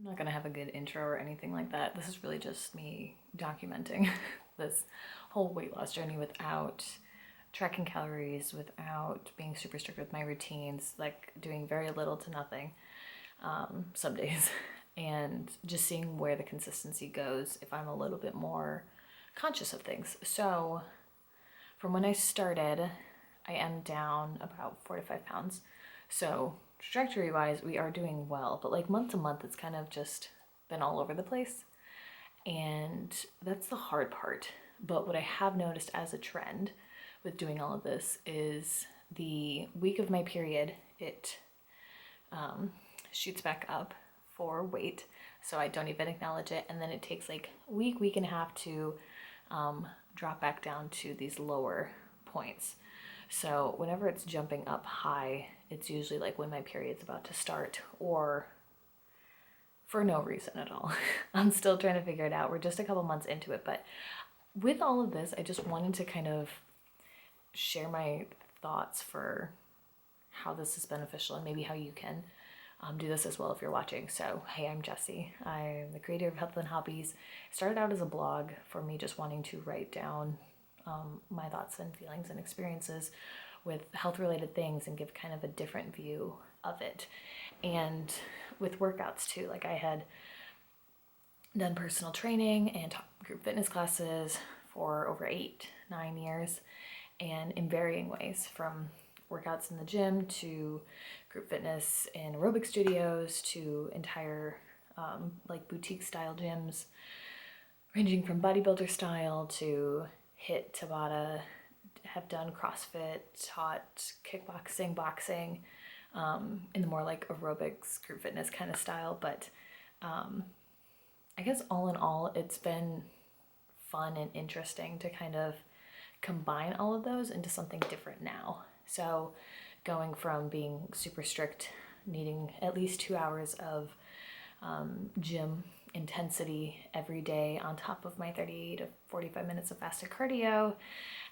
not gonna have a good intro or anything like that. This is really just me documenting this whole weight loss journey without tracking calories, without being super strict with my routines, like doing very little to nothing some days, and just seeing where the consistency goes if I'm a little bit more conscious of things. So from when I started, I am down about 4 to 5 pounds. So trajectory wise, we are doing well, but like month to month, it's kind of just been all over the place. And that's the hard part. But what I have noticed as a trend with doing all of this is the week of my period, it shoots back up for weight. So I don't even acknowledge it. And then it takes like a week and a half to drop back down to these lower points. So whenever it's jumping up high, it's usually like when my period's about to start or for no reason at all. I'm still trying to figure it out. We're just a couple months into it, but with all of this, I just wanted to kind of share my thoughts for how this is beneficial and maybe how you can do this as well if you're watching. So, hey, I'm Jessie. I'm the creator of Health and Hobbies. It started out as a blog for me just wanting to write down my thoughts and feelings and experiences with health-related things and give kind of a different view of it. And with workouts too, like I had done personal training and group fitness classes for over 8-9 years, and in varying ways, from workouts in the gym to group fitness in aerobic studios to entire like boutique style gyms, ranging from bodybuilder style to HIIT, Tabata, have done CrossFit, taught kickboxing, boxing, in the more like aerobics, group fitness kind of style. But I guess all in all, it's been fun and interesting to kind of combine all of those into something different now. So going from being super strict, needing at least 2 hours of gym intensity every day on top of my 30 to 45 minutes of fasted cardio,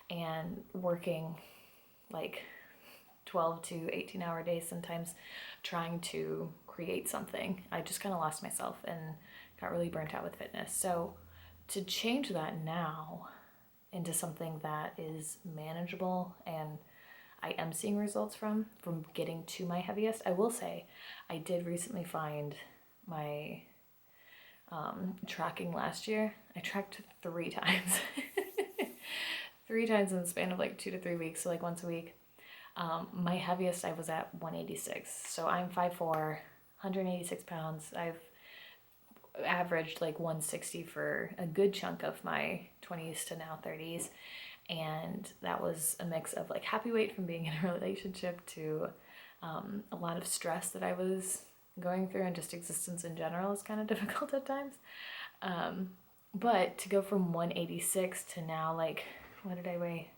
and working like 12 to 18-hour days sometimes trying to create something. I just kind of lost myself and got really burnt out with fitness. So to change that now into something that is manageable and I am seeing results from getting to my heaviest. I will say I did recently find my tracking last year. I tracked 3 times. 3 times in the span of like 2 to 3 weeks, so like once a week. My heaviest I was at 186. So I'm 5'4", 186 pounds. I've averaged like 160 for a good chunk of my 20s to now 30s. And that was a mix of like happy weight from being in a relationship to a lot of stress that I was going through, and just existence in general is kind of difficult at times. But to go from 186 to now, like, what did I weigh?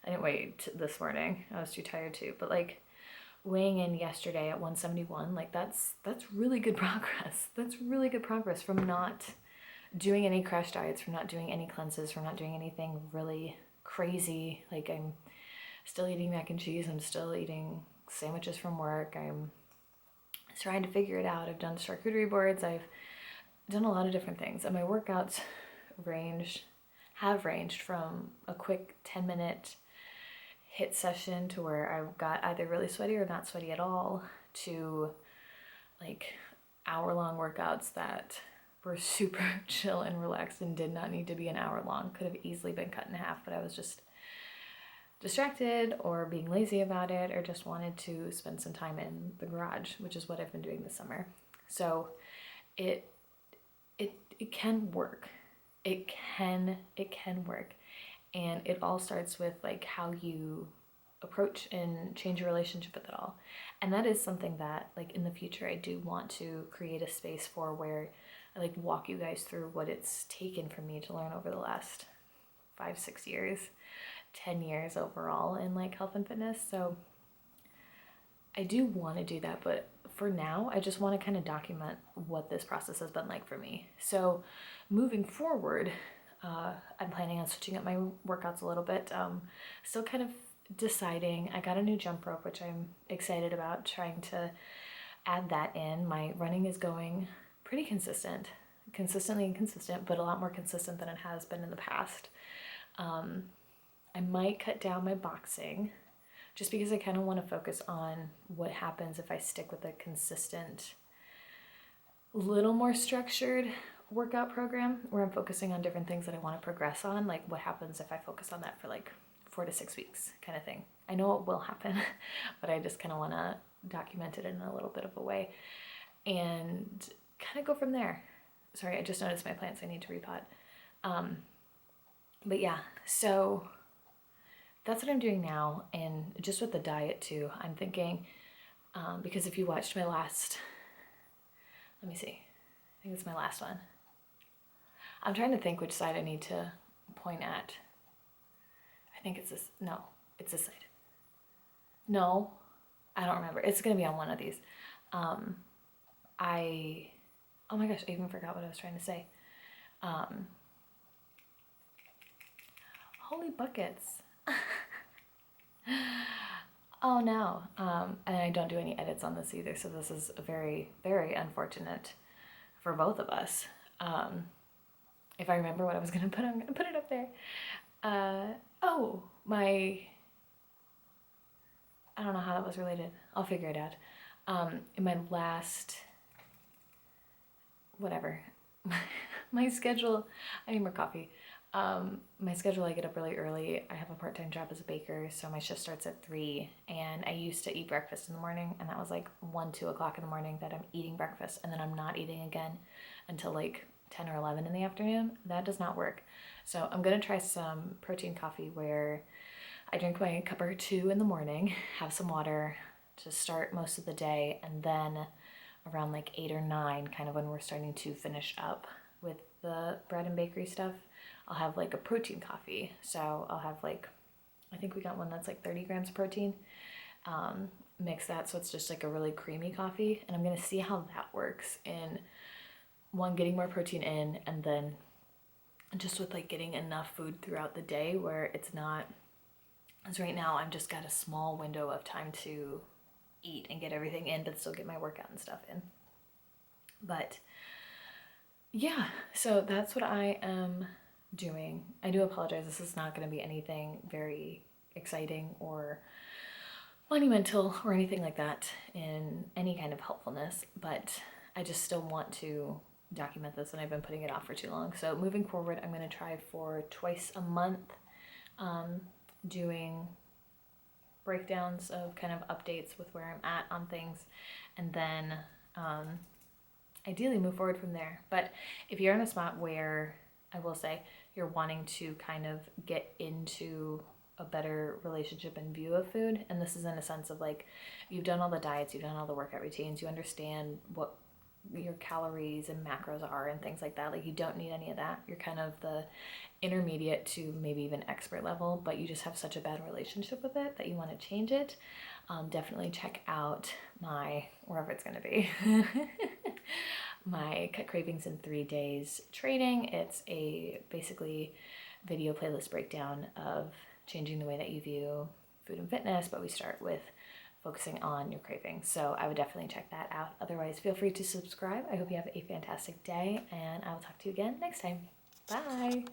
I didn't weigh this morning. I was too tired to, but like weighing in yesterday at 171, like that's really good progress. That's really good progress from not doing any crash diets, from not doing any cleanses, from not doing anything really crazy. Like I'm still eating mac and cheese. I'm still eating sandwiches from work. I'm trying to figure it out. I've done charcuterie boards. I've done a lot of different things. And my workouts have ranged from a quick 10-minute HIIT session to where I got either really sweaty or not sweaty at all, to like hour-long workouts that were super chill and relaxed and did not need to be an hour long. Could have easily been cut in half, but I was just distracted or being lazy about it, or just wanted to spend some time in the garage, which is what I've been doing this summer. So it can work. It can work. And it all starts with like how you approach and change your relationship with it all. And that is something that like in the future I do want to create a space for, where I like walk you guys through what it's taken for me to learn over the last 5-6 years, 10 years overall in like health and fitness. So I do want to do that, but for now I just want to kind of document what this process has been like for me. So moving forward, I'm planning on switching up my workouts a little bit. Still kind of deciding. I got a new jump rope, which I'm excited about, trying to add that in. My running is going pretty consistently inconsistent, but a lot more consistent than it has been in the past. I might cut down my boxing just because I kind of want to focus on what happens if I stick with a consistent, little more structured workout program where I'm focusing on different things that I want to progress on. Like what happens if I focus on that for like 4 to 6 weeks kind of thing. I know it will happen, but I just kind of want to document it in a little bit of a way and kind of go from there. Sorry, I just noticed my plants. I need to repot. But yeah, so that's what I'm doing now. And just with the diet too, I'm thinking, because if you watched my last, let me see, I think it's my last one. I'm trying to think which side I need to point at. I think it's this, no, it's this side. No, I don't remember. It's gonna be on one of these. Oh my gosh, I even forgot what I was trying to say. Holy buckets. Oh no. And I don't do any edits on this either, so this is very, very unfortunate for both of us. If I remember what I was gonna put, I'm gonna put it up there. Oh, I don't know how that was related. I'll figure it out. In my last, whatever, my schedule, I need more coffee. My schedule, I get up really early. I have a part-time job as a baker, so my shift starts at 3, and I used to eat breakfast in the morning, and that was like 1, 2 o'clock in the morning that I'm eating breakfast, and then I'm not eating again until like 10 or 11 in the afternoon. That does not work. So I'm gonna try some protein coffee where I drink my cup or 2 in the morning, have some water to start most of the day, and then around like 8 or 9, kind of when we're starting to finish up with the bread and bakery stuff, I'll have like a protein coffee. So I'll have like, I think we got one that's like 30 grams of protein. Mix that so it's just like a really creamy coffee, and I'm gonna see how that works in one, getting more protein in, and then just with like getting enough food throughout the day where it's not, because right now I've just got a small window of time to eat and get everything in, but still get my workout and stuff in. But yeah, so that's what I am doing. I do apologize. This is not going to be anything very exciting or monumental or anything like that in any kind of helpfulness, but I just still want to document this, and I've been putting it off for too long. So moving forward, I'm going to try for twice a month, doing breakdowns of kind of updates with where I'm at on things, and then ideally move forward from there. But if you're in a spot where, I will say, you're wanting to kind of get into a better relationship and view of food, and this is in a sense of like, you've done all the diets, you've done all the workout routines, you understand what your calories and macros are and things like that, like you don't need any of that. You're kind of the intermediate to maybe even expert level, but you just have such a bad relationship with it that you want to change it. Definitely check out my, wherever it's going to be, my Cut Cravings in 3 Days training. It's a basically video playlist breakdown of changing the way that you view food and fitness, but we start with focusing on your cravings. So I would definitely check that out. Otherwise, feel free to subscribe. I hope you have a fantastic day, and I will talk to you again next time. Bye.